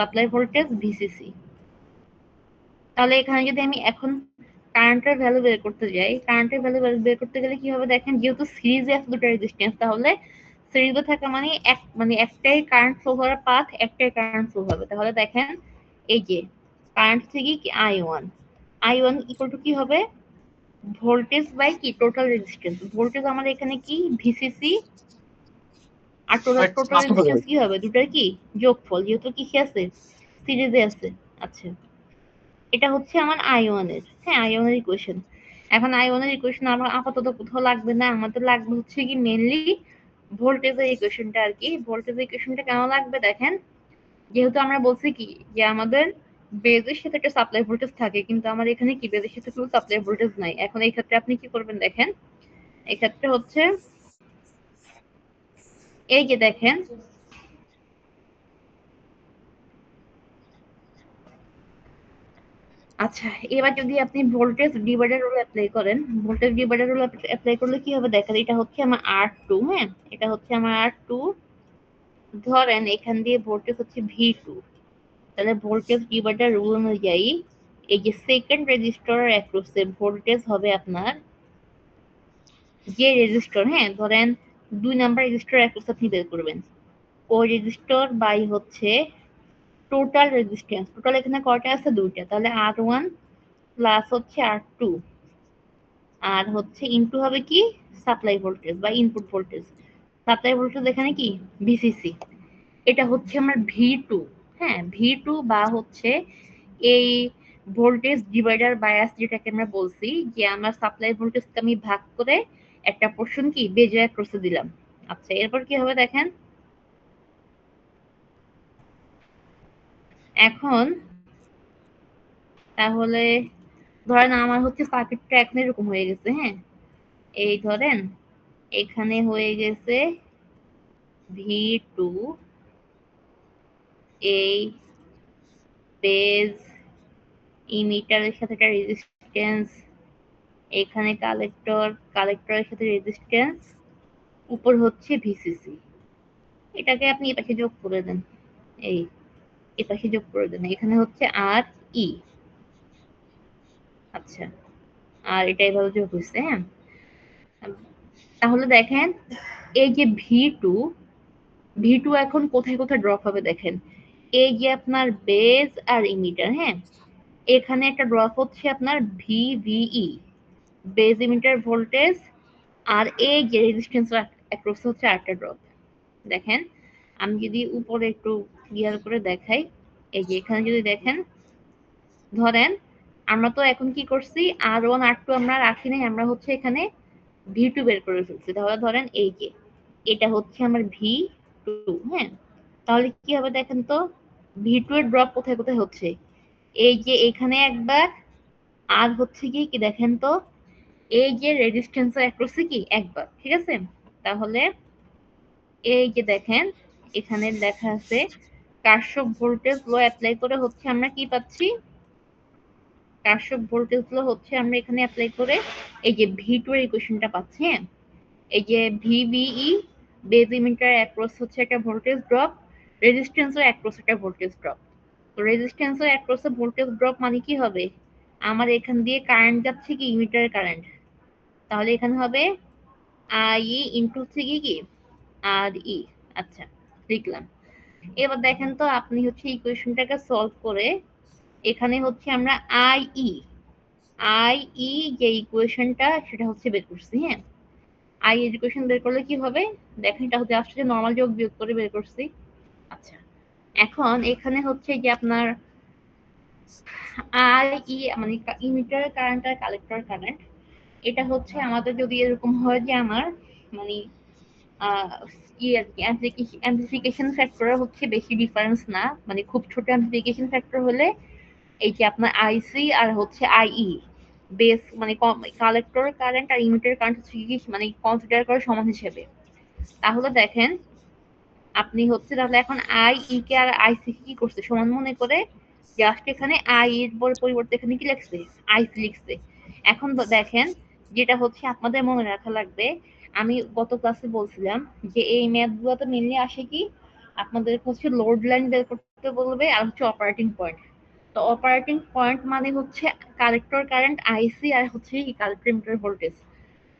Supply voltage VCC. তাহলে এখানে যদি আমি এখন কারেন্টের ভ্যালু বের করতে যাই, কারেন্টের ভ্যালু বের করতে গেলে কি হবে দেখেন, যেহেতু সিরিজে আছে দুটো রেজিস্ট্যান্স, তাহলে সিরিজে থাকা মানে একটাই কারেন্ট ফ্লো হওয়ার পাথ, একটাই কারেন্ট ফ্লো হবে। তাহলে দেখেন এই যে কারেন্ট থেকে কি I1 ইকুয়াল টু কি হবে, ভোল্টেজ বাই কি টোটাল রেজিস্ট্যান্স। ভোল্টেজ আমাদের এখানে কি ভিসিসি, আর টোটাল রেজিস্ট্যান্স কি হবে, দুটার কি যোগফল, যেহেতু কি আছে সিরিজে আছে। আচ্ছা, এটা হচ্ছে আমার I1 এর, হ্যাঁ I1 এর ইকুয়েশন। এখন I1 এর ইকুয়েশন আমার আপাতত কোথাও লাগবে না, আমাদের লাগবে হচ্ছে কি মেইনলি ভোল্টেজের ইকুয়েশনটা আর কি। ভোল্টেজের ইকুয়েশনটা কেন লাগবে দেখেন, যেহেতু আমরা বলছি কি যে আমাদের বেজের সাথে একটা সাপ্লাই ভোল্টেজ থাকে, কিন্তু আমার এখানে কি বেজের সাথে কোনো সাপ্লাই ভোল্টেজ নাই। এখন এই ক্ষেত্রে আপনি কি করবেন দেখেন, এই ক্ষেত্রে হচ্ছে এই যে দেখেন আচ্ছা, এবার যদি আপনি ভোল্টেজ ডিভাইডার রুল অ্যাপ্লাই করেন, ভোল্টেজ ডিভাইডার রুল অ্যাপ্লাই করলে কি হবে দেখেন, এটা হচ্ছে আমার R2, হ্যাঁ এটা হচ্ছে আমার R2, ধরেন এখান দিয়ে ভোল্টেজ হচ্ছে V2, তাহলে ভোল্টেজ ডিভাইডার রুল অনুযায়ী এই যে সেকেন্ড রেজিস্টরের অ্যাক্রসে ভোল্টেজ হবে আপনার, যে রেজিস্টর, হ্যাঁ ধরেন 2 নাম্বার রেজিস্টর অ্যাক্রস আপনি বের করবেন, ওই রেজিস্টর বাই হচ্ছে টোটাল রেজিস্ট্যান্স। টোটাল এখানে কয়টা আছে, দুইটা, তাহলে R1 প্লাস হচ্ছে R2, আর হচ্ছে ইনটু হবে কি সাপ্লাই ভোল্টেজ বা ইনপুট ভোল্টেজ। সাপ্লাই ভোল্টেজ এখানে কি ভিসিসি, এটা হচ্ছে আমার V2, হ্যাঁ V2 বা হচ্ছে এই ভোল্টেজ ডিভাইডার বায়াস, যেটাকে আমরা বলছি যে আমার সাপ্লাই ভোল্টেজকে আমি ভাগ করে একটা পোর্শন কি বেজে ক্রসে দিলাম। আচ্ছা, এরপর কি হবে দেখেন, এখন তাহলে ধরেন আমার হচ্ছে সার্কিটটা এখন এরকম হয়ে গেছে, হ্যাঁ এই ধরেন এখানে হয়ে গেছে V2, এই বেজ, ইমিটারের সাথে একটা রেজিস্ট্যান্স, এখানে কালেক্টরের সাথে রেজিস্ট্যান্স, উপর হচ্ছে ভিসিসি। এটাকে আপনি এপাশে যোগ করে দেন, এই এপাশে যোগ করে দেন, এখানে হচ্ছে আর ই। আচ্ছা, আর এটা এভাবে যোগ হচ্ছে, হ্যাঁ তাহলে দেখেন এই যে ভি টু এখন কোথায় কোথায় ড্রপ হবে দেখেন, এই যে আপনার বেজ আর ইমিটার, হ্যাঁ এখানে একটা ড্রপ হচ্ছে আপনার ভিভিই, বেজ ইমিটার ভোল্টেজ, আর এই যে রেজিস্ট্যান্স অ্যাক্রস হচ্ছে আরেকটা ড্রপ। দেখেন আমি যদি উপরে একটু ক্লিয়ার করে দেখাই, এই যে এখানে যদি দেখেন, ধরেন আমরা তো এখন কি করছি, R1 R2 আমরা রাখি নাই, আমরা হচ্ছে এখানে V2 বের করে ফেলছি। তাহলে ধরেন এই যে এটা হচ্ছে আমার V2, হ্যাঁ তাহলে কি হবে দেখেন তো, V2 এর ড্রপ কোথায় কোথায় হচ্ছে, এই যে এখানে একবার, আর হচ্ছে কি দেখেন তো এই যে রেজিস্ট্যান্স অ্যাক্রসে কি একবার, ঠিক আছে। তাহলে এই যে দেখেন এখানে লেখা আছে কারশফ ভোল্টেজ ল অ্যাপ্লাই করে হচ্ছে আমরা কি পাচ্ছি, কারশফ ভোল্টেজ ল হচ্ছে আমরা এখানে অ্যাপ্লাই করে এই যে V2 এর ইকুয়েশনটা পাচ্ছি, হ্যাঁ এই যে ভিভিই, বেজ ইমিটার অ্যাক্রস হচ্ছে একটা ভোল্টেজ ড্রপ, রেজিস্ট্যান্সের অ্যাক্রস একটা ভোল্টেজ ড্রপ। তো রেজিস্ট্যান্সের অ্যাক্রসে ভোল্টেজ ড্রপ মানে কি হবে, আমার এখান দিয়ে কারেন্ট যাচ্ছে কি ইমিটারের কারেন্ট, তাহলে এখানে হবে আই ইন্টু হচ্ছে কি আর ই। আচ্ছা, লিখলাম। এবার দেখেন তো আপনি হচ্ছে ইকুয়েশনটাকে সলভ করে এখানে হচ্ছে আমরা আই ই যে ইকুয়েশনটা সেটা হচ্ছে বের করছি, হ্যাঁ আই এর ইকুয়েশন বের করলে কি হবে দেখেন, এটা হচ্ছে আসলে নরমাল যোগ বিয়োগ করে বের করছি। আচ্ছা, এখন এখানে হচ্ছে যে আপনার আই ই মানে ইমিটার কারেন্ট আর কালেক্টর কারেন্ট, এটা হচ্ছে আমাদের যদি এরকম হয় যে আমার মানে অ্যাম্পলিফিকেশন ফ্যাক্টর হচ্ছে বেশি ডিফারেন্স না, মানে খুব ছোট অ্যাম্পলিফিকেশন ফ্যাক্টর হলে এই যে আপনার আইসি আর হচ্ছে আইই বেস মানে কালেক্টর কারেন্ট আর ইমিটার কারেন্ট হচ্ছে কি মানে কনসিডার করে সমান হিসেবে। তাহলে দেখেন আপনি হচ্ছে তাহলে এখন আইই কে আর আইসি কি করছে সমান মনে করে, জাস্ট এখানে আই এর পরিবর্তে এখানে কি লিখছে আইসি লিখছে। এখন দেখেন যেটা হচ্ছে আপনাদের মনে রাখা লাগবে, আমি গত ক্লাসে বলছিলাম যে এই ম্যাথ গুলোতে মেনলি আসে কি আপনাদের হচ্ছে লোড লাইন বের করতে বলবে আর হচ্ছে অপারেটিং পয়েন্ট। তো অপারেটিং পয়েন্ট মানে হচ্ছে কালেক্টর কারেন্ট আইসি আর হচ্ছে কি কালেক্টর মিটার ভোল্টেজ।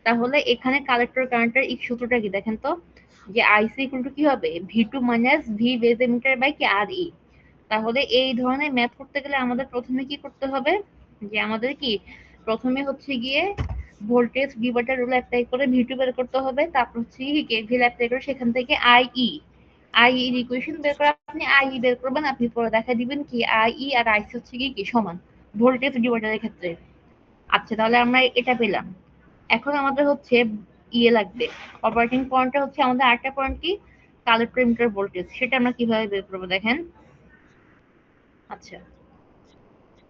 তাহলে এখানে কালেক্টর কারেন্টের সূত্রটা কি দেখেন তো, যে আইসি ইকুয়াল টু কি হবে V two minus V base emitter by কি আর ই। তাহলে এই ধরনের ম্যাথ করতে গেলে আমাদের প্রথমে কি করতে হবে, যে আমাদের কি প্রথমে হচ্ছে গিয়ে ভোল্টেজ ডিভাইডার রুল অ্যাপ্লাই করে ভি টু বের করতে হবে, তারপর হচ্ছে কি কেভিএল অ্যাপ্লাই করে সেখান থেকে আই এর ইকুয়েশন বের করে আপনি আই বের করবেন, আপনি পরে দেখা দিবেন কি আই আর আইসি হচ্ছে কি কি সমান ভোল্টেজ ডিভাইডারের ক্ষেত্রে। আচ্ছা তাহলে আমরা এটা পেলাম। এখন আমাদের হচ্ছে লাগবে অপারেটিং পয়েন্টটা হচ্ছে আমাদের আরেকটা পয়েন্ট কি কালেক্টর মিটার ভোল্টেজ, সেটা আমরা কিভাবে বের করবো দেখেন। আচ্ছা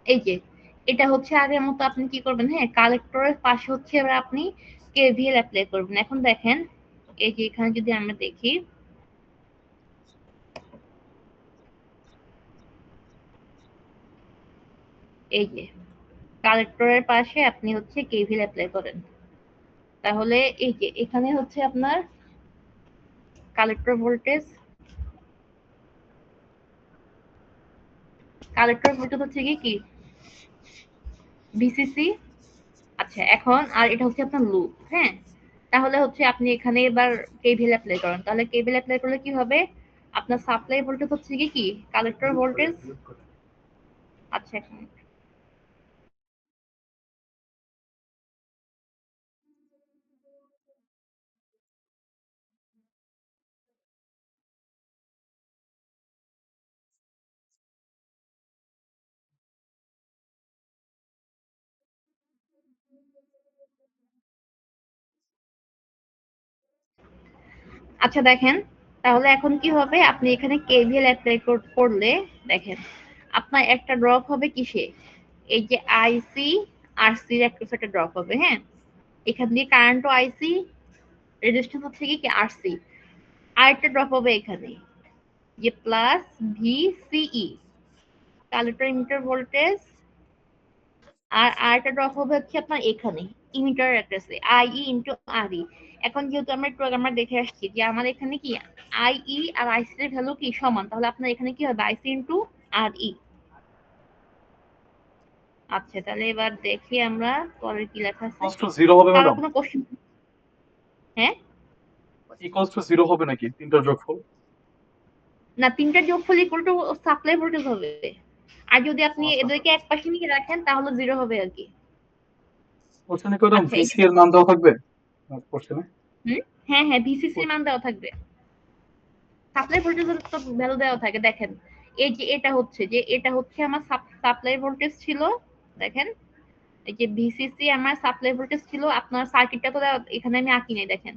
এই যে এটা হচ্ছে আগের মতো আপনি কি করবেন, হ্যাঁ কালেক্টরের পাশে হচ্ছে এবার আপনি কেভিএল অ্যাপ্লাই করবেন। এখন দেখেন এই যে এখানে যদি আমরা দেখি, এই যে কালেক্টরের পাশে আপনি হচ্ছে কেভিএল অ্যাপ্লাই করেন, তাহলে এই যে এখানে হচ্ছে আপনার কালেক্টর ভোল্টেজ, কালেক্টর ভোল্টেজ হচ্ছে কি কি ভিসিসি। আচ্ছা এখন আর এটা হচ্ছে আপনার লুপ, হ্যাঁ তাহলে হচ্ছে আপনি এখানে এবার কেভিএল অ্যাপ্লাই করেন, তাহলে কেভিএল অ্যাপ্লাই করলে কি হবে, আপনার সাপ্লাই ভোল্টেজ হচ্ছে কি কি কালেক্টর ভোল্টেজ। আচ্ছা এক মিনিট। আচ্ছা দেখেন, তাহলে এখন কি হবে, আপনি এখানে কেভিএল অ্যাপ্লাই করলে দেখেন আপনার একটা ড্রপ হবে কিসে, এই যে আইসি আর সির একটা ড্রপ হবে, হ্যাঁ এখান দিয়ে কারেন্টও আইসি, রেজিস্ট্যান্স হচ্ছে কি আরসি, আরেকটা ড্রপ হবে এখানে যে plus VCE collector emitter voltage, আর আরেকটা ড্রপ হবে হচ্ছে আপনার এখানে ইমিটার অ্যাক্রসে আইই ইন্টু আরই। এখন যেহেতু আমরা দেখে আসছি যে আমার এখানে কি আইই আর আইসি এর ভ্যালু কি সমান, তাহলে আপনার এখানে কি হবে আইসি ইন্টু আরই। আচ্ছা তাহলে এবার দেখি আমরা পরের কি লেখা আছে, ইকুয়ালস টু জিরো হবে কারো ম্যাডাম? কোনো কোশ্চেন? হ্যাঁ ইকুয়ালস টু জিরো হবে নাকি তিনটার যোগফল? না, তিনটা যোগফল ইকুয়াল টু সাপ্লাই ভোল্টেজ হবে, আর যদি আপনি আচ্ছা আচ্ছা, এদেরকে এক পাশে নিয়ে রাখেন তাহলে জিরো হবে আর কি। কোশ্চেনে কি ম্যাডাম আচ্ছা এই যে ভিসি এর মান দেওয়া থাকবে কোশ্চেনে? হুম, হ্যাঁ হ্যাঁ ভিসিসির মান দেওয়া থাকবে, সাপ্লাই ভোল্টেজের তো ভ্যালু দেওয়া থাকে দেখেন। এই যে এটা হচ্ছে আমার সাপ্লাই ভোল্টেজ ছিল, দেখেন এই যে ভিসিসি আমার সাপ্লাই ভোল্টেজ ছিল, আপনার সার্কিটটা তো এখানে আমি আঁকি নাই দেখেন,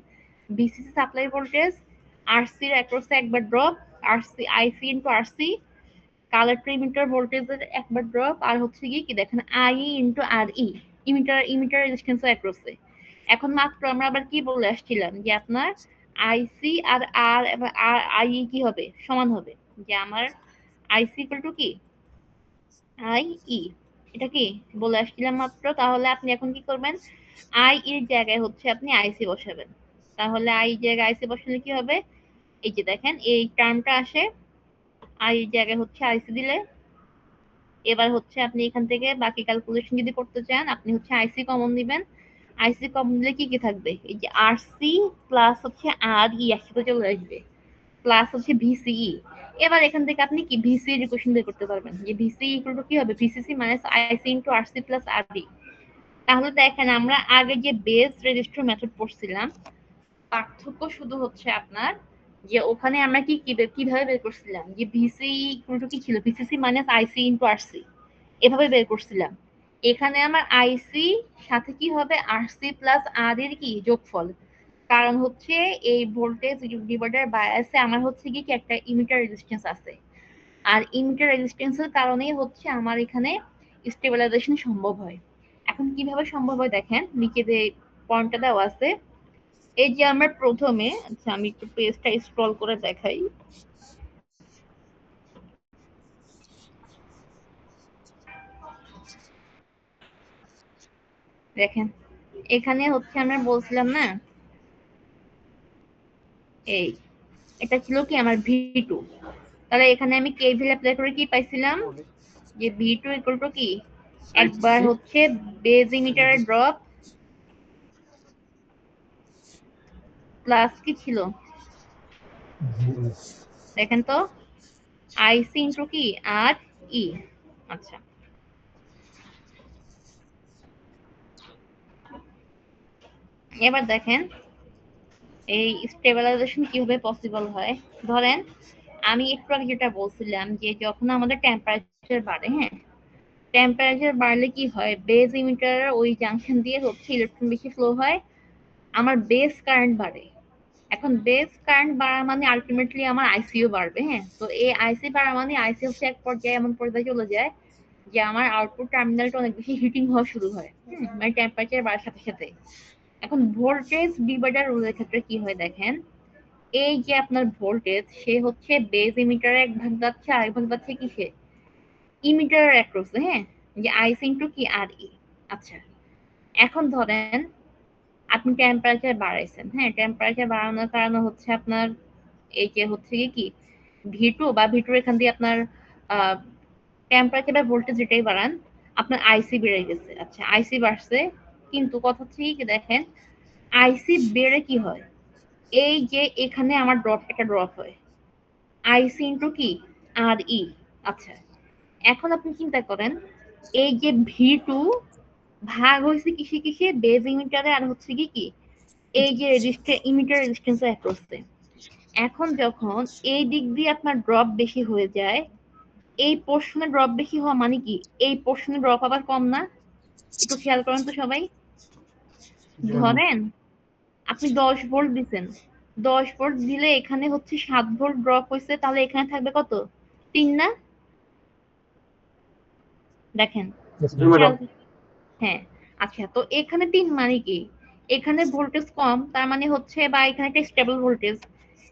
ভিসিসি সাপ্লাই ভোল্টেজ, আরসি এর অ্যাক্রসে একবার drop, RC IC into RC collector emitter ভোল্টেজের একবার ড্রপ, আর হচ্ছে কি দেখেন I into R E emitter resistance অ্যাক্রসে। এখন মাত্র আমরা আবার কি বলে আসছিলাম যে আপনার আইসি আর আর এবং আর আই কি হবে সমান হবে, যে আমার আইসি ইকুয়াল টু কি আই ই, এটা কি বলে আসছিলাম মাত্র। তাহলে আপনি এখন কি করবেন, আই এর জায়গায় হচ্ছে আপনি আইসি বসাবেন, তাহলে আই জায়গায় আইসি বসালে কি হবে, এই যে দেখেন এই টার্মটা আসে, আই এর জায়গায় হচ্ছে আইসি দিলে, এবার হচ্ছে আপনি এখান থেকে বাকি ক্যালকুলেশন যদি করতে চান আপনি হচ্ছে আইসি কমন দিবেন, আইসি কমন দিলে কি কি থাকবে, এই যে আরসি প্লাস হচ্ছে আর ই একসাথে চলে আসবে, প্লাস হচ্ছে ভিসিই। এবার এখান থেকে আপনি কি ভিসি এর ইকুয়েশন বের করতে পারবেন, যে ভিসি ইকুয়াল টু কি হবে ভিসিসি মাইনাস আইসি ইনটু আরসি প্লাস আরডি। তাহলে দেখেন আমরা আগে যে বেস রেজিস্টার মেথড পড়ছিলাম, পার্থক্য শুধু হচ্ছে আপনার যে ওখানে আমরা কিভাবে বের করছিলাম, যে ভিসি ইকুয়াল টু কি ছিল ভিসিসি মাইনাস আইসি ইনটু আরসি, এভাবে বের করছিলাম। এখানে আমার আইসি সাথে কি হবে আরসি প্লাস আর এর কি যোগফল, কারণ হচ্ছে এই ভোল্টেজ ডিভাইডার বায়াসে আমার হচ্ছে কি একটা ইমিটার রেজিস্ট্যান্স আছে, আর ইমিটার রেজিস্ট্যান্সের কারণেই হচ্ছে আমার এখানে স্টেবিলাইজেশন সম্ভব হয়। এখন কিভাবে সম্ভব হয় দেখেন নিচে যে পয়েন্টটা দেওয়া আছে, এই যে আমরা প্রথমে, আচ্ছা আমি একটু পেজটা স্ক্রল করে দেখাই, দেখেন এখানে হচ্ছে আমরা বলছিলাম না এই এটা ছিল কি আমার ভি টু, তাহলে এখানে আমি কেভিএল অ্যাপ্লাই করে কি পাইছিলাম যে V2 ইকুয়াল টু কি একবার হচ্ছে বেজ ইমিটারের ড্রপ প্লাস কি ছিল দেখেন তো আইসি ইন্টু কি আর ই। আচ্ছা এবার দেখেন এই স্টেবিলাইজেশন কিভাবে পসিবল হয়। ধরেন আমি একটু আগে যেটা বলছিলাম যে যখন আমাদের টেম্পারেচার বাড়ে, হ্যাঁ টেম্পারেচার বাড়লে কি হয় বেজ ইমিটারের ওই জাংশন দিয়ে হচ্ছে ইলেকট্রন বেশি ফ্লো হয়, আমার বেস কারেন্ট বাড়ে। এখন বেস কারেন্ট বাড়া মানে আলটিমেটলি আমার আইসিও বাড়বে, হ্যাঁ তো এই আইসি বাড়া মানে আইসি হচ্ছে এক পর্যায়ে এমন পর্যায়ে চলে যায় যে আমার আউটপুট টার্মিনালটা অনেক বেশি হিটিং হওয়া শুরু হয়, মানে টেম্পারেচার বাড়ার সাথে সাথে। এখন ভোল্টেজ ডিভাইডার রুলের ক্ষেত্রে কি হয় দেখেন, এই যে আপনার ভোল্টেজ সে হচ্ছে বেজ ইমিটারে এক ভাগ যাচ্ছে আরেক ভাগ যাচ্ছে কিসে ইমিটারের অ্যাক্রসে, হ্যাঁ যে আইসি ইন্টু কি আর ই। আচ্ছা এখন ধরেন আপনি টেম্পারেচার বাড়াইছেন, হ্যাঁ টেম্পারেচার বাড়ানোর কারণে হচ্ছে আপনার এই যে হচ্ছে কি V2 বা V2 এখান দিয়ে আপনার টেম্পারেচার বা ভোল্টেজ যেটাই বাড়ান আপনার আইসি বেড়ে গেছে। আচ্ছা আইসি বাড়ছে, কিন্তু কথা হচ্ছে কি দেখেন আইসি বেড়ে কি হয় এই যে এখানে আমার একটা ড্রপ হয় আইসি ইন্টু কি আর ই। আচ্ছা এখন আপনি চিন্তা করেন এই যে V2 ভাগ হয়েছে কিসে কিসে বেজ ইমিটারে আর হচ্ছে কি এই যে ইমিটার রেজিস্ট্যান্সের অ্যাক্রসে। এখন যখন এই দিক দিয়ে আপনার ড্রপ বেশি হয়ে যায়, এই পোর্শনে ড্রপ বেশি হওয়া মানে কি এই পোর্শনে ড্রপ আবার কম না? একটু খেয়াল করেন তো সবাই। ধরেন আপনি 10 ভোল্ট দিচ্ছেন, 10 ভোল্ট দিলে এখানে হচ্ছে 7 ভোল্ট ড্রপ হয়েছে, তাহলে এখানে থাকবে কত 3 না? দেখেন খেয়াল, হ্যাঁ আচ্ছা তো এখানে 3 মানে কি এখানে ভোল্টেজ কম তার মানে হচ্ছে বা এখানে একটা স্টেবল ভোল্টেজ।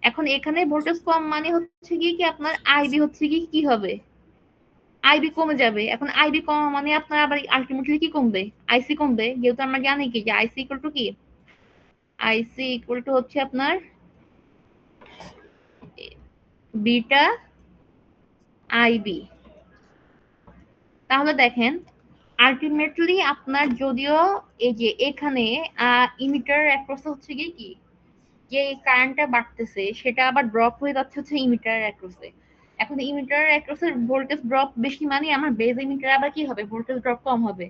এখন এখানে ভোল্টেজ কম মানে হচ্ছে কি আপনার আইবি হচ্ছে কি হবে আইবি কমে যাবে। এখন আইবি কমা মানে আপনার আবার আলটিমেটলি কি কমবে আইসি কমবে, যেহেতু আমরা জানি কি যে আইসি ইকুয়াল টু কি আইসি ইকুয়াল টু হচ্ছে আপনার বিটা আইবি। তাহলে দেখেন আলটিমেটলি আপনার যদিও এই যে এখানে ইমিটার অ্যাক্রস হচ্ছে কি যে কারেন্টটা বাড়তেছে সেটা আবার ড্রপ হয়ে যাচ্ছে হচ্ছে ইমিটারের অ্যাক্রসে। এখন ইমিটারের অ্যাক্রসের ভোল্টেজ ড্রপ বেশি মানে আমার বেজ ইমিটার আবার কি হবে ভোল্টেজ ড্রপ কম হবে।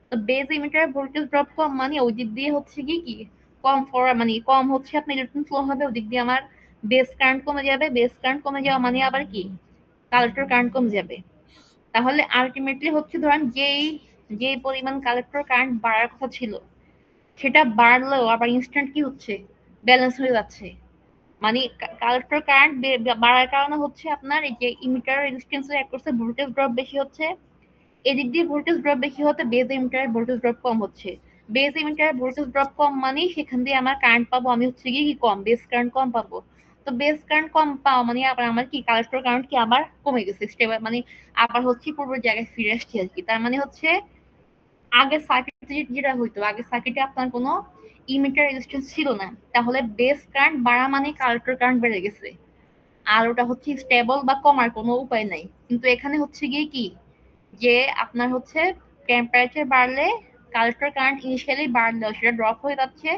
তো বেজ ইমিটারের ভোল্টেজ ড্রপ কম মানে ওই দিক দিয়ে হচ্ছে কি কম মানে কম হচ্ছে আপনার ইলেকট্রন ফ্লো হবে, ওই দিক দিয়ে আমার বেস কারেন্ট কমে যাবে, বেস কারেন্ট কমে যাওয়া মানে আবার কি কালেক্টর কারেন্ট কমে যাবে। তাহলে আলটিমেটলি হচ্ছে ধরেন যে পরিমাণ কালেক্টর কারেন্ট বাড়ার কথা ছিল সেটা বাড়লেও আবার ইনস্ট্যান্ট কি হচ্ছে ব্যালেন্স হয়ে যাচ্ছে। মানে কালেক্টর কারেন্ট বাড়ার কারণে হচ্ছে আপনার এই যে ইমিটার রেজিস্ট্যান্সের অ্যাক্রসে ভোল্টেজ ড্রপ বেশি হচ্ছে, এদিক দিয়ে ভোল্টেজ ড্রপ বেশি হতে বেজ ইমিটারের ভোল্টেজ ড্রপ কম হচ্ছে। বেজ ইমিটারের ভোল্টেজ ড্রপ কম মানেই সেখান দিয়ে আমার কারেন্ট পাবো আমি হচ্ছে কি কম বেস কারেন্ট কম পাবো। তো বেস কারেন্ট কম পাওয়া মানে আবার আমার কি কালেক্টর কারেন্ট কি আবার কমে গেছে স্টেবল মানে আবার হচ্ছে পূর্বের জায়গায় ফিরে আসছে আর কি। তার মানে হচ্ছে আগের সার্কিটে যেটা হইতো আগের সার্কিটে আপনার কোনো ইমিটার রেজিস্ট্যান্স ছিল না, তাহলে বেস কারেন্ট বাড়া মানে কালেক্টর কারেন্ট বেড়ে গেছে আর ওটা হচ্ছে স্টেবল বা কমার কোনো উপায় নাই। কিন্তু এখানে হচ্ছে গিয়ে কি যে আপনার হচ্ছে টেম্পারেচার বাড়লে কালেক্টর কারেন্ট ইনিশিয়ালি বাড়লেও সেটা ড্রপ হয়ে যাচ্ছে,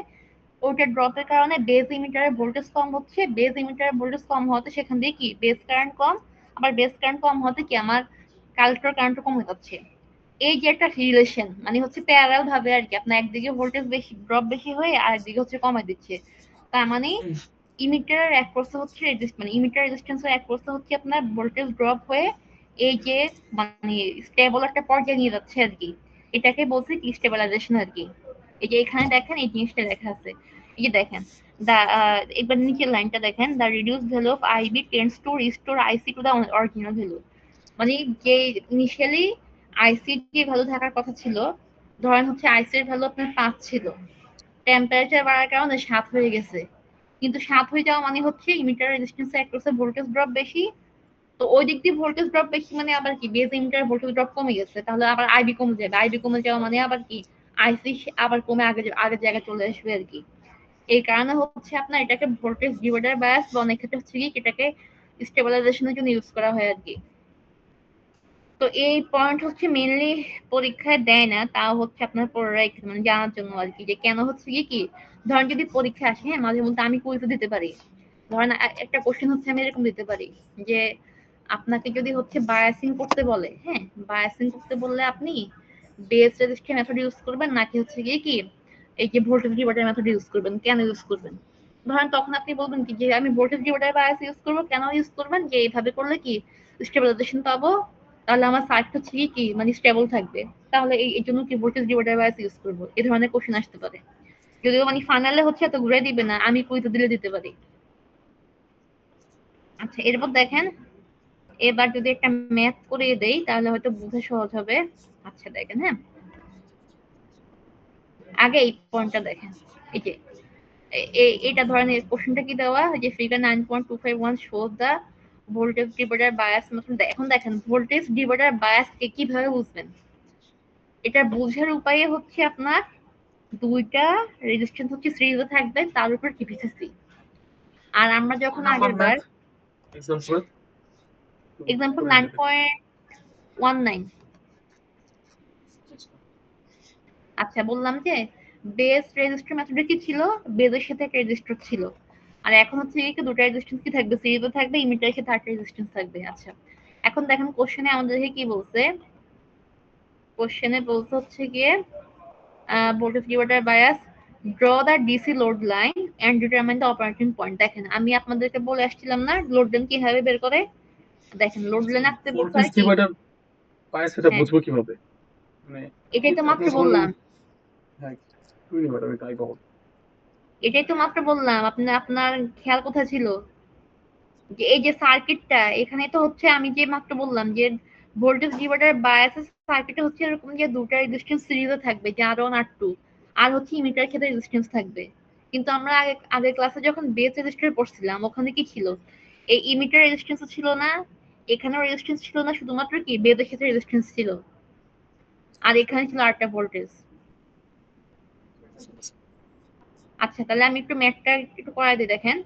ওইটা ড্রপের কারণে বেজ ইমিটারের ভোল্টেজ কম হচ্ছে, বেজ ইমিটারের ভোল্টেজ কম হতে সেখান দিয়ে কি বেস কারেন্ট কম, আবার বেস কারেন্ট কম হতে কি আমার কালেক্টর কারেন্টও কমে যাচ্ছে। এই যে একটা রিলেশন মানে হচ্ছে প্যারালাল ভাবে আর কি আপনার একদিকে ভোল্টেজ বেশি ড্রপ বেশি হয়ে আর একদিকে হচ্ছে কমে দিচ্ছে। তার মানে ইমিটারের এক প্রস্থ হচ্ছে মানে ইমিটার রেজিস্ট্যান্সের এক প্রস্থ হচ্ছে আপনার ভোল্টেজ ড্রপ হয়ে এই যে মানে স্টেবল একটা পর্যায়ে নিয়ে যাচ্ছে আর কি। এটাকে বলছি কি স্টেবিলাইজেশন আর কি। এই যে এখানে দেখেন এই জিনিসটা লেখা আছে, এই যে দেখেন দা এবার নিচের লাইনটা দেখেন the reduce value of IB tends to restore IC to the original value. মানে যে ইনিশিয়ালি আইসির যে ভ্যালু থাকার কথা ছিল, ধরেন হচ্ছে আইসির ভ্যালু আপনার 5 ছিল, টেম্পারেচার বাড়ার কারণে 7 হয়ে গেছে। কিন্তু 7 হয়ে যাওয়া মানে হচ্ছে ইমিটার রেজিস্ট্যান্স অ্যাক্রসে ভোল্টেজ ড্রপ বেশি, তো ওই দিক দিয়ে ভোল্টেজ ড্রপ বেশি মানে আবার কি বেজ ইমিটার ভোল্টেজ ড্রপ কমে গেছে, তাহলে আবার আইবি কমে যাবে, আইবি কমে যাওয়া মানে আবার কি আইসি আবার কমে আগের জায়গায় চলে আসবে আর কি। এই কারণে হচ্ছে আপনার এটাকে ভোল্টেজ ডিভাইডার বায়াস বা অনেক ক্ষেত্রে হচ্ছে কি এটাকে স্টেবিলাইজেশনের জন্য ইউজ করা হয় আর কি। তো এই পয়েন্ট হচ্ছে মেইনলি পরীক্ষায় দেয় না, তাও হচ্ছে আপনার পড়ে রাখতে মানে জানার জন্য আর কি, যে কেন হচ্ছে কি ধরেন যদি পরীক্ষা আসে, হ্যাঁ মাঝে মধ্যে আমি কুইজও দিতে পারি। ধরেন একটা কোশ্চেন হচ্ছে আমি এরকম দিতে পারি যে আপনাকে যদি হচ্ছে বায়াসিং করতে বলে, হ্যাঁ বায়াসিং করতে বললে আপনি বেস রেজিস্ট্রি মেথড ইউজ করবেন নাকি হচ্ছে গিয়ে কি এই যে ভোল্টেজ ডিভাইডার মেথড ইউজ করবেন, কেন ইউজ করবেন? ধরেন তখন আপনি বলবেন কি যে আমি ভোল্টেজ ডিভাইডার বায়াস ইউজ করবো, কেন ইউজ করবেন যে এইভাবে করলে কি স্টেবিলাইজেশন পাবো, তাহলে আমার সার্কিট হচ্ছে কি মানে স্টেবল থাকবে, তাহলে এই জন্য কি ভোল্টেজ ডিভাইডার বায়াস ইউজ করবো, এই ধরনের কোশ্চেন আসতে পারে। যদিও মানে ফাইনালে হচ্ছে এত ঘুরে দিবে না, আমি কুইজে দিলে দিতে পারি। আচ্ছা এরপর দেখেন, এবার যদি একটা ম্যাথ করে দেই তাহলে হয়তো বুঝা সহজ হবে। আচ্ছা দেখেন, হ্যাঁ আগে এই পয়েন্টটা দেখেন, এই যে এটা ধরেন এই কোশ্চেনটা কি দেওয়া যে ফিগার 9.251 শোজ দা ভোল্টেজ ডিভাইডার বায়াস মেথড। এখন দেখেন ভোল্টেজ ডিভাইডার বায়াস কে কিভাবে বুঝবেন, এটা বোঝার উপায় হচ্ছে আপনার দুইটা রেজিস্ট্যান্স হচ্ছে সিরিজে থাকবে, তার উপর টিপিসিসি। আর আমরা যখন নাম্বার আগের বার ম্যাথ এক্সাম্পল এক্সাম্পল করে দিলে। 9.19, আচ্ছা বললাম যে বেস রেজিস্টার মেথডে কি ছিল, বেজের সাথে একটা রেজিস্টার ছিল, আর এখন হচ্ছে কি দুটো রেজিস্ট্যান্স কি থাকবে, সিরিজে থাকবে, ইমিটারের সাথে আরেকটা রেজিস্ট্যান্স থাকবে। আচ্ছা এখন দেখেন কোশ্চেনে আমাদেরকে কি বলছে, কোশ্চেনে বলছে হচ্ছে গিয়ে voltage divider bias, draw the DC load line and determine the operating point. দেখেন আমি আপনাদেরকে বলে আসছিলাম না লোড লাইন কিভাবে বের করে, দেখেন লোড লাইন আঁকতে বলতে ভোল্টেজ হয় কি, ডিভাইডার পায় সেটা হ্যাঁ বুঝবো কিভাবে? মানে এটাই তো আপনি মাত্র ধরুন, বললাম, হ্যাঁ তুই ম্যাডাম এটাই বল। এটাই তো মাত্র বললাম, আপনি আপনার খেয়াল কোথায় ছিল, যে এই যে সার্কিটটা এখানে তো হচ্ছে আমি যে মাত্র বললাম যে ভোল্টেজ ডিভাইডার বায়াসের সার্কিটে হচ্ছে এরকম যে দুটা রেজিস্ট্যান্স সিরিজে থাকবে, যে আর ওয়ান আর টু, আর হচ্ছে ইমিটার ক্ষেত্রে রেজিস্ট্যান্স থাকবে। কিন্তু আমরা আগের ক্লাসে যখন বেস রেজিস্টার পড়ছিলাম ওখানে কি ছিল, এই ইমিটার রেজিস্ট্যান্স ছিল না, এখানেও রেজিস্ট্যান্স ছিল না, শুধুমাত্র কি বেসের ক্ষেত্রে রেজিস্ট্যান্স ছিল, আর এখানে ছিল আরেকটা ভোল্টেজ। আচ্ছা তাহলে আমি একটু ম্যাথটা একটু করাই দিই দেখেন।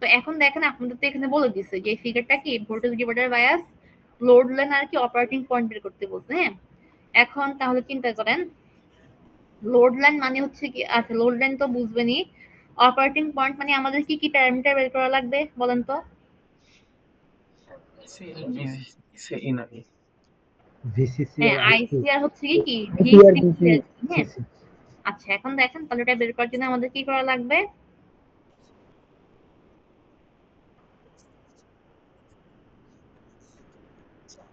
তো এখন দেখেন আপনাদের তো এখানে বলে দিচ্ছে যে এই ফিগারটা কি voltage divider bias load line আর কি অপারেটিং পয়েন্ট বের করতে বলছে, হ্যাঁ এখন তাহলে চিন্তা করেন লোড লাইন মানে হচ্ছে কি, আচ্ছা লোড লাইন তো বুঝবেনই, অপারেটিং পয়েন্ট মানে আমাদের কি কি প্যারামিটার বের করা লাগবে বলেন তো? সে ই নাকি ভিসিসি হ্যাঁ আর আইসি, আইসি আর হচ্ছে কি আইসি আর ভিসিসি, হ্যাঁ। ভিসিসি। আচ্ছা এখন দেখেন তাহলে এটা বের করার জন্য আমাদের কি করা লাগবে,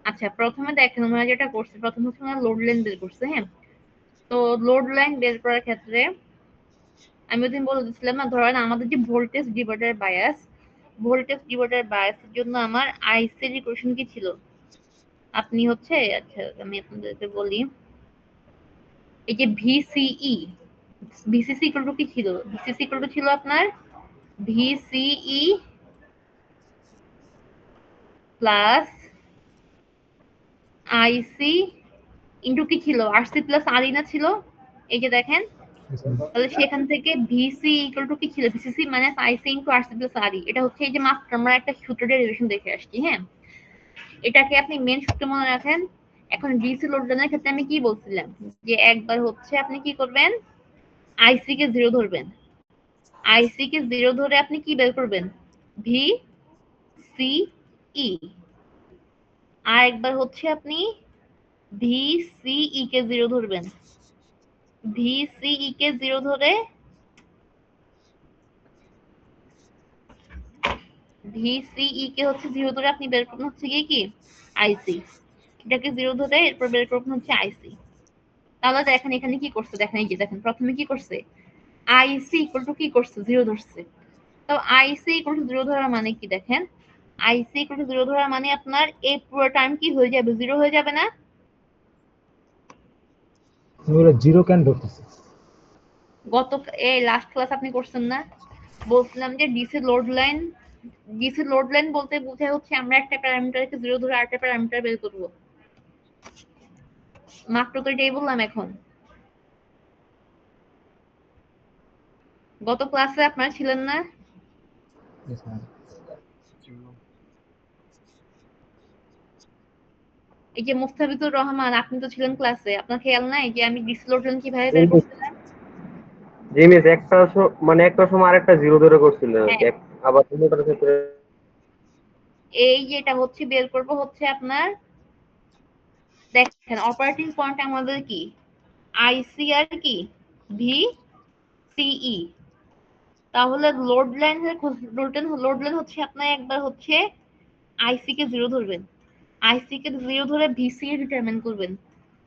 আচ্ছা প্রথমে দেখেন আমরা যেটা করছি, প্রথমে হচ্ছে আমরা লোড লাইন বের করছি, হ্যাঁ। তো লোড লাইন বের করার ক্ষেত্রে আমি ওদিন বলে দিচ্ছিলাম না, ধরেন আমাদের যে voltage divider bias, voltage divider বায়াসের জন্য আমার আইসির ইকুয়েশন কি ছিল, আপনি হচ্ছে আচ্ছা আমি আপনাদেরকে বলি, এই যে ভিসিই, ভিসিসি ইকুয়াল টু কি ছিল, ভিসিসি ইকুয়াল টু ছিল আপনার ভিসিই প্লাস আইসি ইন্টু কি ছিল আরসি প্লাস আর না ছিল, এই যে দেখেন, তাহলে সেখান থেকে ভিসি ইকুয়াল টু কি ছিল, ভিসিসি মাইনাস আইসি ইনটু আরসি প্লাস আরই, এটা হচ্ছে এই যে মাত্র আমরা একটা সূত্র ডেরিভেশন দেখে আসছি, হ্যাঁ এটাকে আপনি মেন সূত্র মনে রাখেন। এখন ডিসি লোডদানের ক্ষেত্রে আমি কি বলছিলাম, যে একবার হচ্ছে আপনি কি করবেন, আইসি কে জিরো ধরবেন, আইসি কে জিরো ধরে আপনি কি বের করবেন, ভি সি ই, আর একবার হচ্ছে আপনি ভি সি ই কে জিরো ধরবেন, ভি সি ই কে জিরো ধরে ভিসিই কে হচ্ছে জিরো ধরে আপনি বের করবেন হচ্ছে গিয়ে কি আইসি, এটাকে জিরো ধরে এরপর বের করবেন হচ্ছে আইসি। তাহলে দেখেন এখানে কি করছে, দেখেন এই যে দেখেন প্রথমে কি করছে, আইসি ইকুয়াল টু কি করছে জিরো ধরছে। তো আইসি ইকুয়াল টু জিরো ধরার মানে কি দেখেন, আইসি ইকুয়াল টু জিরো ধরার মানে আপনার এই পুরো টার্ম কি হয়ে যাবে, জিরো হয়ে যাবে না? ওরা জিরো কেন ধরতেছে? গত এই লাস্ট ক্লাস আপনি করছেন না, বলছিলাম যে DC load line, DC load line বলতে বোঝায় হচ্ছে আমরা একটা প্যারামিটারকে জিরো ধরে আরেকটা প্যারামিটার বের করবো, মাত্র তো এটাই বললাম এখন। গত ক্লাসে আপনারা ছিলেন না? Yes, ma'am. এই যে মুস্তাফিজুর রহমান, আপনি তো ছিলেন ক্লাসে, আপনার খেয়াল নাই যে আমি ডিসি লোড লেন কিভাবে বের করছিলাম? জি মিস, মানে একটা সময় আরেকটা জিরো ধরে করছিল, হ্যাঁ, আবার অন্যটার ক্ষেত্রে এই যে এটা হচ্ছে বের করব হচ্ছে আপনার, দেখেন অপারেটিং পয়েন্ট আমাদের কি আইসি আর কি ভি সিই। তাহলে লোড লাইন হচ্ছে আপনার একবার হচ্ছে আইসি কে জিরো ধরবেন, আইসি কে জিরো ধরে ভিসি ডিটারমিন করবেন,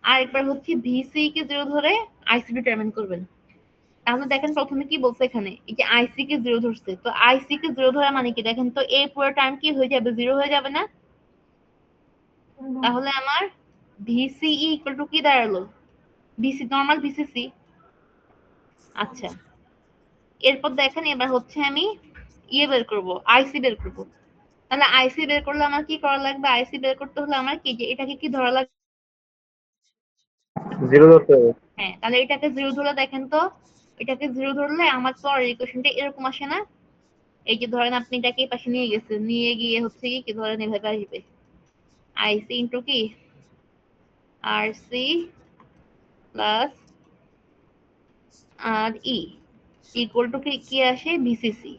আর একবার হচ্ছে ভিসি কে জিরো ধরে আইসি ডিটারমিন করবেন। তাহলে দেখেন প্রথমে কি বলছে এখানে, এই যে আইসি কে জিরো ধরছে, তো আইসি কে জিরো ধরা মানে কি দেখেন তো, এই পুরো টার্ম কি হয়ে যাবে, জিরো হয়ে যাবে না? তাহলে আমার ভিসিই ইকুয়াল টু কি দাঁড়ালো, ভিসি নর্মাল ভিসিসি। আচ্ছা, এরপর দেখেন এবার হচ্ছে আমি ইয়ে বের করব, আইসি বের করব। তাহলে আইসি বের করলে আমার কি করা লাগবে, আইসি বের করতে হলে আমার কি, যে এটাকে কি ধরা লাগবে, জিরো ধরতে হবে। হ্যাঁ, তাহলে এটাকে জিরো ধরে দেখেন তো, এটাকে জিরো ধরলে আমার তো আর ইকুয়েশনটা এরকম আসে না। এই যে ধরেন আপনি এটাকে এই পাশে নিয়ে গেছেন, নিয়ে গিয়ে হচ্ছে কি ধরেন এভাবে আসবে আইসি ইন্টু কি R C plus R E equal to কি আসে ভিসিসি।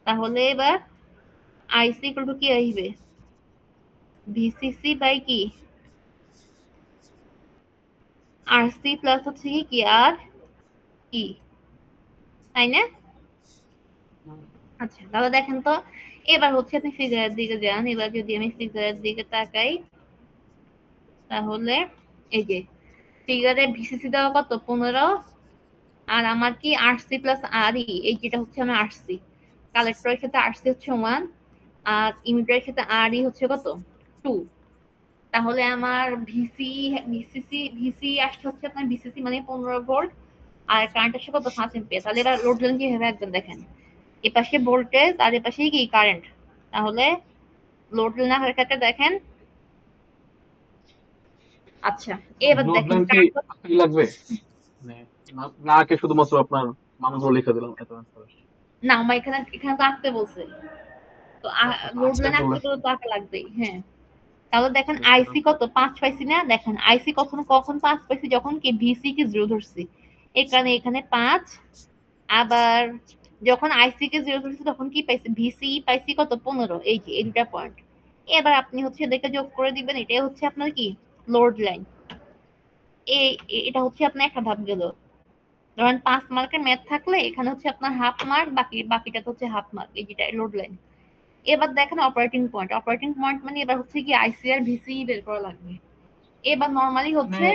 তাহলে এবার আইসি ইকুয়াল টু কি আসবে, ভিসিসি বাই কি আর সি প্লাস হচ্ছে কি আর ই, তাই না? আচ্ছা, তাহলে দেখেন তো, এবার হচ্ছে আপনি ফিগারের দিকে যান। এবার যদি আমি ফিগারের দিকে তাকাই, তাহলে এই যে ফিগারে ভিসিসি দেওয়া কত 15, আর আমার কি আরসি প্লাস আর ই, এই যেটা হচ্ছে আমার আরসি, কালেক্টরের ক্ষেত্রে আরসি হচ্ছে 1, আর ইমিটারের ক্ষেত্রে আর ই হচ্ছে কত 2। তাহলে আমার ভিসি আসছে হচ্ছে আপনার ভিসিসি মানে 15 ভোল্ট, আর কারেন্ট আসছে কত 5 এম্পিয়ার। তাহলে এবার লোড লাইন কিভাবে একদম দেখেন, এপাশে ভোল্টেজ আর এপাশে কি কারেন্ট। তাহলে লোড লাইন আকার ক্ষেত্রে দেখেন। আচ্ছা, এবার লোড দেখেন লাইন কি আঁকাই লাগবে? মানে না আঁকে শুধুমাত্র আপনার মানগুলো লিখে দিলাম এত অ্যান্সার আসছে। না, আমার এখানে এখানে তো আঁকতে বলছে, তো আচ্ছা, তো লোড আঁকতে লাইন বলে আঁকতে গেলে তো আঁকা লাগবেই। হ্যাঁ, তাহলে দেখেন লিখে আইসি দাও। কত 5 পাইছি না, দেখেন আইসি কখন কখন 5 পাইছি, যখন কি ভিসি কে জিরো ধরছি, এই কারণে এখানে 5। আবার যখন আইসি কে জিরো ধরছি তখন কি পাইছি, ভিসি পাইছি কত 15, এই যে এই দুটা পয়েন্ট। এবার আপনি হচ্ছে এদেরকে যোগ করে দিবেন, এটাই হচ্ছে আপনার কি লোড লাইন। এটা হচ্ছে আপনার একটা ধাপ গেল। ধরেন 5 মার্কের ম্যাথ থাকলে এখানে হচ্ছে আপনার হাফ মার্ক, বাকিটা তো হচ্ছে হাফ মার্ক, এই যেটা লোড লাইন। এবার দেখেন অপারেটিং পয়েন্ট, অপারেটিং পয়েন্ট মানে এবার হচ্ছে কি আইসি আর ভিসি বের করা লাগবে। এবার নরমালি মানে হচ্ছে,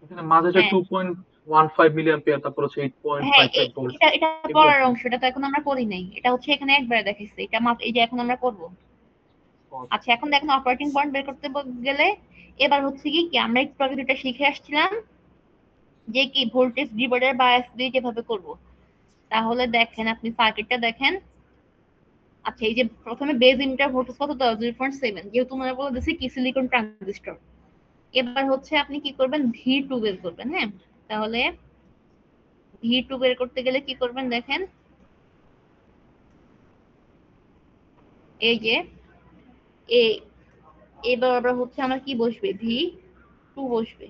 এখানে মাঝে হ্যাঁ 2.15 মিলি অ্যাম্পিয়ার, তারপর হচ্ছে হ্যাঁ 8.55 ভোল্ট, এটা এগুলো পড়ার কি? অংশ, এটা তো এখন আমরা করি নাই, এটা হচ্ছে এখানে একবারে দেখাইছে, এটা মাত্র এই যে এখন আমরা করব। আচ্ছা, এখন দেখেন অপারেটিং পয়েন্ট বের করতে গেলে এবার হচ্ছে কি আমরা একটু আগে যেটা শিখে আসছিলাম, যে কি ভোল্টেজ ডিভাইডার বায়াস দিয়ে যেভাবে করব। তাহলে দেখেন আপনি সার্কিটটা দেখেন। আচ্ছা, এই যে প্রথমে বেজ ইমিটার ভোল্টেজ কত দেওয়া 0.7, যেহেতু আমরা বলে দিছি কি সিলিকন ট্রানজিস্টর। এবার হচ্ছে আপনি কি করবেন, ভি টু বের করবেন। হ্যাঁ, তাহলে ভি টু বের করতে গেলে কি করবেন দেখেন, এই যে এ এবার আবার হচ্ছে আমার কি বসবে, ভি টু বসবে।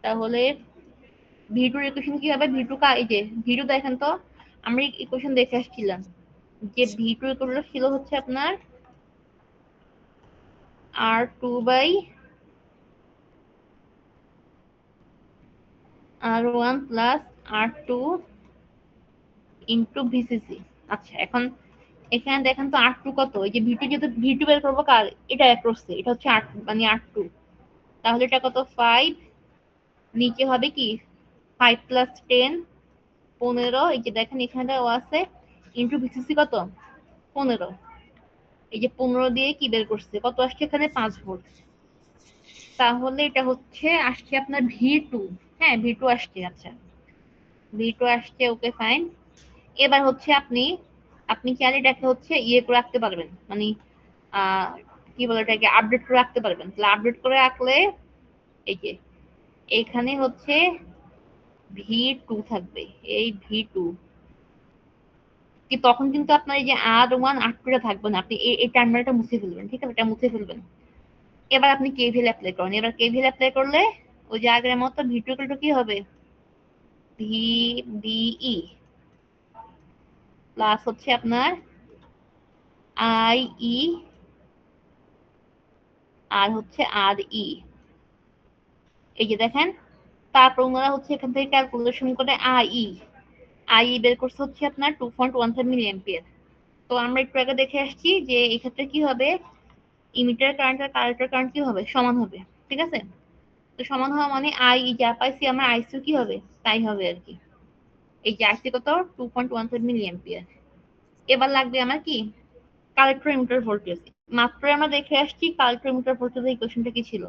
তাহলে ভি টুর ইকুয়েশন কি হবে, ভি টু এই যে ভি টু দেখেন তো, আমরা ইকুয়েশন দেখে আসছিলাম যে ভি টু ইকুয়াল ছিল হচ্ছে আপনার R two by R one plus R two into VCC. আচ্ছা, এখন এখানে দেখেন তো আর টু কত, এই যে ভি টু যেহেতু ভি টু বের করবো কার, এটা করছে, এটা হচ্ছে আর মানে আর টু। তাহলে এটা কত 5, নিচে হবে কি 5 প্লাস 10 15, এই যে দেখেন এখানে ও আছে ইন্টু ভিসিসি কত 15, এই যে 15 দিয়ে কি বের করছে কত আসছে এখানে 5 ভোল্ট। তাহলে এটা হচ্ছে আসছে আপনার ভি টু। হ্যাঁ, ভি টু আসছে। আচ্ছা, ভি টু আসছে, ওকে ফাইন। এবার হচ্ছে আপনি আপনি চাইলে এটাকে হচ্ছে ইয়ে করে রাখতে পারবেন, মানে আহ কি বলে এটাকে আপডেট করে রাখতে পারবেন। তাহলে আপডেট করে রাখলে এই যে এখানে হচ্ছে ভি টু থাকবে, এই ভি টু কি তখন কিন্তু আপনার এই যে R1 R2 টা থাকবে না, আপনি এই টার্মিনালটা মুছে ফেলবেন, ঠিক আছে, এটা মুছে ফেলবেন। এবার আপনি কেভিএল অ্যাপ্লাই করেন, এবার কেভিএল অ্যাপ্লাই করলে ওই যে আগের মতো V2 কি হবে, VBE প্লাস হচ্ছে আপনার IE আর হচ্ছে RE, এই যে দেখেন। তারপর ওনারা হচ্ছে এখান থেকে ক্যালকুলেশন করে IE বের করছে হচ্ছে আপনার 2.15 মিলি অ্যাম্পিয়ার। তো আমরা একটু আগে দেখে আসছি যে এই ক্ষেত্রে কি হবে, ইমিটার কারেন্ট আর কালেক্টর কারেন্ট কি হবে, সমান হবে, ঠিক আছে। তো সমান হওয়া মানে IE যা পাইছি আমরা IC কি হবে তাই হবে আর কি। এই যে IC কত, 2.15 মিলি অ্যাম্পিয়ার। এবার লাগবে আমার কি, কালেক্টর ইমিটার ভোল্টেজ। মাত্র আমরা দেখে আসছি কালেক্টর ইমিটার ভোল্টেজের ইকুয়েশনটা কি ছিল।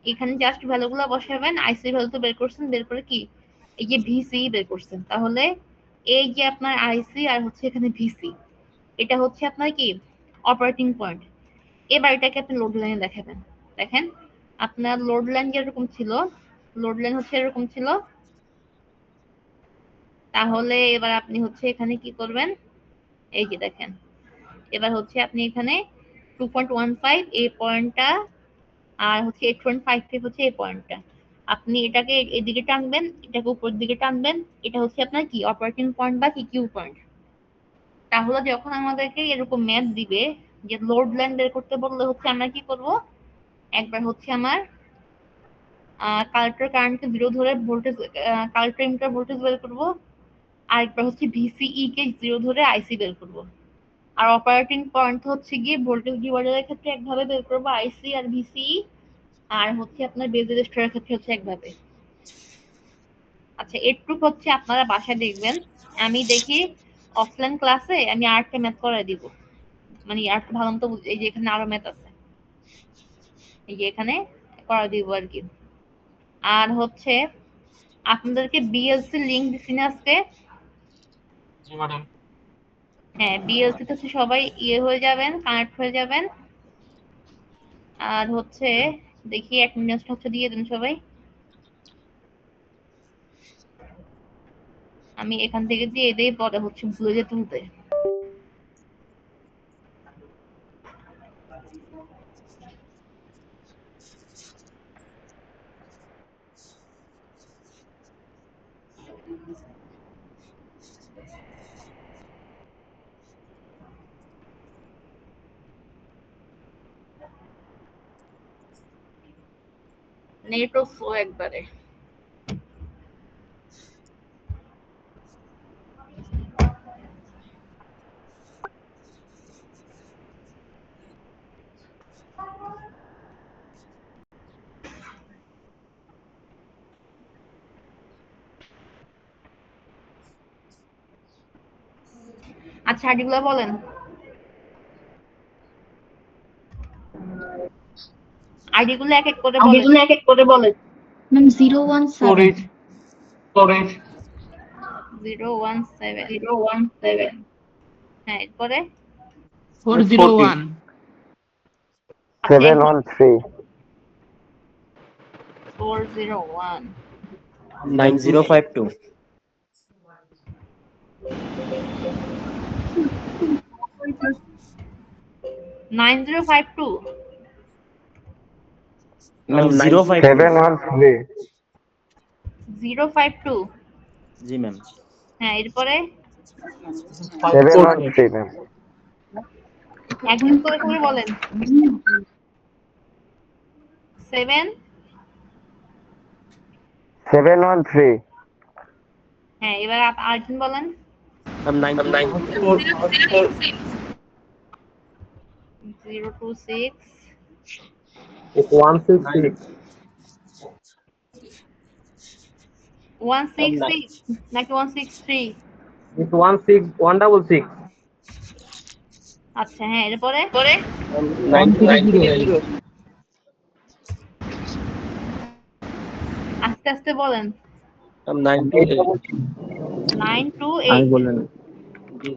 এখানে জাস্ট ভ্যালুগুলো বসাবেন, আইসি ভ্যালু তো বের করছেন, বের করে কি এই যে ভিসি বের করছেন। তাহলে এই যে আপনার আইসি আর হচ্ছে এখানে ভিসি, এটা হচ্ছে আপনার কি অপারেটিং পয়েন্ট। এবার এটাকে আপনি লোড লাইনে দেখাবেন। দেখেন আপনার লোড লাইন যেরকম ছিল, লোড লাইন হচ্ছে এরকম ছিল। তাহলে এবার আপনি হচ্ছে এখানে কি করবেন, এই যে দেখেন, এবার হচ্ছে আপনি এখানে 2.15 এই পয়েন্টটা আর হচ্ছে 8.55 হচ্ছে এই পয়েন্টটা, আপনি এটাকে এদিকে টানবেন, এটাকে উপরের দিকে টানবেন। এটা হচ্ছে আপনার কি অপারেটিং পয়েন্ট বা কি কিউ পয়েন্ট। তাহলে যখন আমাদেরকে এরকম ম্যাথ দিবে যে লোড লাইন বের করতে বললে হচ্ছে আমরা কি করব, একবার হচ্ছে আমার কালেক্টর কারেন্টকে 0 ধরে ভোল্টেজ, কালেক্টর ইমিটার ভোল্টেজ বের করব। আরেকবার হচ্ছে ভিসিই কে 0 ধরে আইসি বের করব। আর অপারেটিং পয়েন্ট হচ্ছে গিয়ে ভোল্টেজ ডিভাইডারের ক্ষেত্রে একভাবে বের করব আইসি আর ভিসিই, আর হচ্ছে আপনার বেজ রেজিস্টারের ক্ষেত্রে হচ্ছে একভাবে। আচ্ছা এটুক হচ্ছে আপনারা বাসায় দেখবেন, আমি দেখি অফলাইন ক্লাসে আমি আরেকটা ম্যাথ করাই দিব, মানে আরেকটু ভালো মতো এই যে এখানে আরো ম্যাথ আছে, এই যে এখানে করা দিব আর কি। আর হচ্ছে আপনাদেরকে বিএলসি লিংক দিছি না আজকে। জি ম্যাডাম। হ্যাঁ বিএলসি তে হচ্ছে সবাই ইয়ে হয়ে যাবেন, কানেক্ট হয়ে যাবেন। আর হচ্ছে দেখি অ্যাটেন্ডেন্সটা হচ্ছে দিয়ে দেন সবাই। আমি এখান থেকে দিয়ে দেই, পরে হচ্ছে ভুলে যেতে হতে। নেটও স্লো একবারে। আচ্ছা আইডিগুলো বলেন, আইডিগুলো এক এক করে বলেন। আইডিগুলো এক এক করে বলেন। ম্যাম 017 স্টোরেজ স্টোরেজ 017, 017 হ্যাঁ এরপরে 401 আচ্ছা এখন 713 401 9052 9052 ম্যাম 052 713 052, জি ম্যাম হ্যাঁ এরপরে 543 713 ম্যাম একদিন করে করে বলেন। 7, 713 হ্যাঁ এবার আরেকদিন বলেন। ম্যাম 90 026, It's 166 166 নাকি 163? It's 166 আচ্ছা হ্যাঁ এরপরে 130 আস্তে আস্তে বলেন। ম্যাম 98 আমি 928, বললেন জি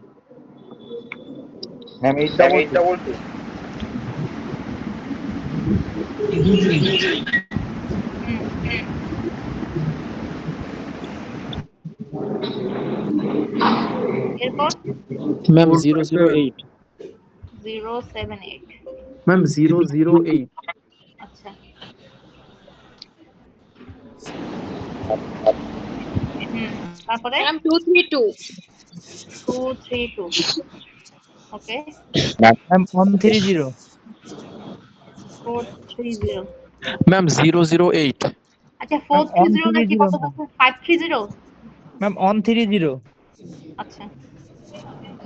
ম্যাম 822 এরপর ম্যাম 008 078 ম্যাম 008 আচ্ছা তারপরে ম্যাম 232 232 ওকে ম্যাম 130 430 ম্যাম 008 আচ্ছা ম্যাম 430 নাকি 130 কত বলছেন 530 ম্যাম 130 আচ্ছা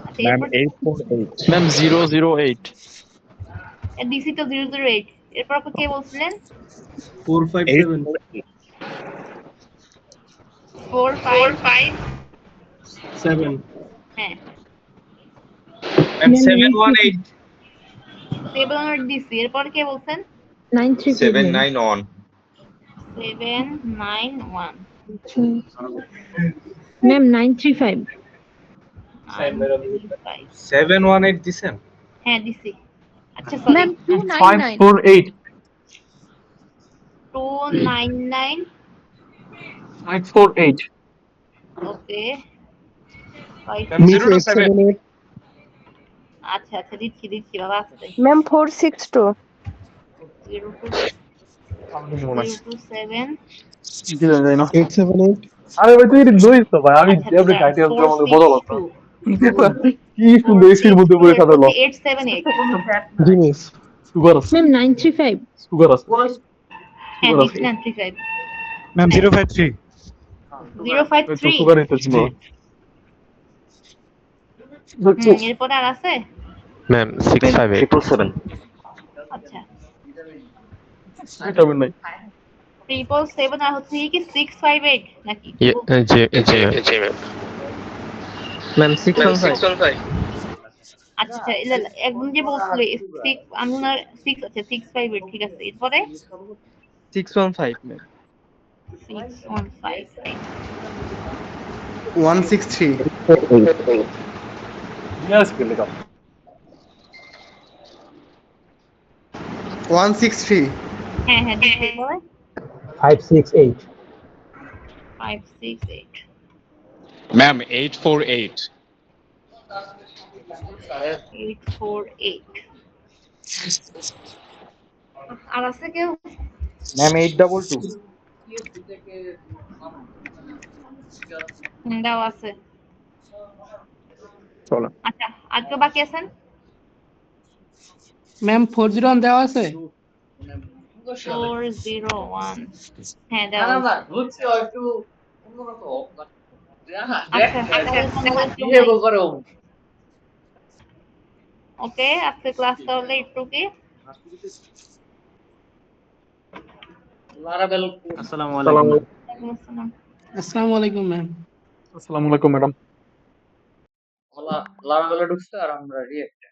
আচ্ছা ম্যাম এরপর 848 ম্যাম 008 ডিসি তো 008 এরপর আপনি কে বলছিলেন 457 45 7 হ্যাঁ ম্যাম 718 7 ডিসি এরপর কে বলছেন 791 791 ম্যাম 935 935 718 দিছেন হ্যাঁ ডিসি আচ্ছা সরি ম্যাম 299 548 299 548 ওকে ম্যাম 028 আচ্ছা আচ্ছা দিচ্ছি দিচ্ছি বাবা আসতে ম্যাম 462 027 কি জানি না 878 আরে ভাই তুই এটা লইস তো ভাই আমি আচ্ছা এভরি আচ্ছা টাইটেল তো আমাকে 462 বদল কি সুন্দর এসির মধ্যে বসে সাথে লস 878 জিনিস সুগার আছে ম্যাম 935 সুগার আছে হ্যাঁ সুগার আছে 695 ম্যাম 053 053 সুগার এসেছিল এরপরে আর আছে ম্যাম 658 777 আচ্ছা এটা নাই 777 আর হচ্ছে কি 658 নাকি জি জি ম্যাম ম্যাম 615 আচ্ছা আচ্ছা ইলা একদম যে বলছিল 6 আমি না 6 আচ্ছা 658 ঠিক আছে এরপরে 615 ম্যাম 615 163 ইয়েস কে লেখা 163 হ্যাঁ হ্যাঁ দিচ্ছি এরপরে 568 568 ম্যাম 848 848 আর আছে কেউ ম্যাম 822 দাও আছে চলো আচ্ছা আর কেউ বাকি আছেন ম্যাম 401 দেওয়া আছে 401 হ্যাঁ দাও ওকে আজকে ক্লাস তাহলে একটু কি আসসালামু আলাইকুম ওয়ালাইকুম আসসালাম আসসালামু আলাইকুম ম্যাম আসসালামু আলাইকুম ম্যাডাম লারাবেলা ঢুকছে আর আমরা রিয়েক্ট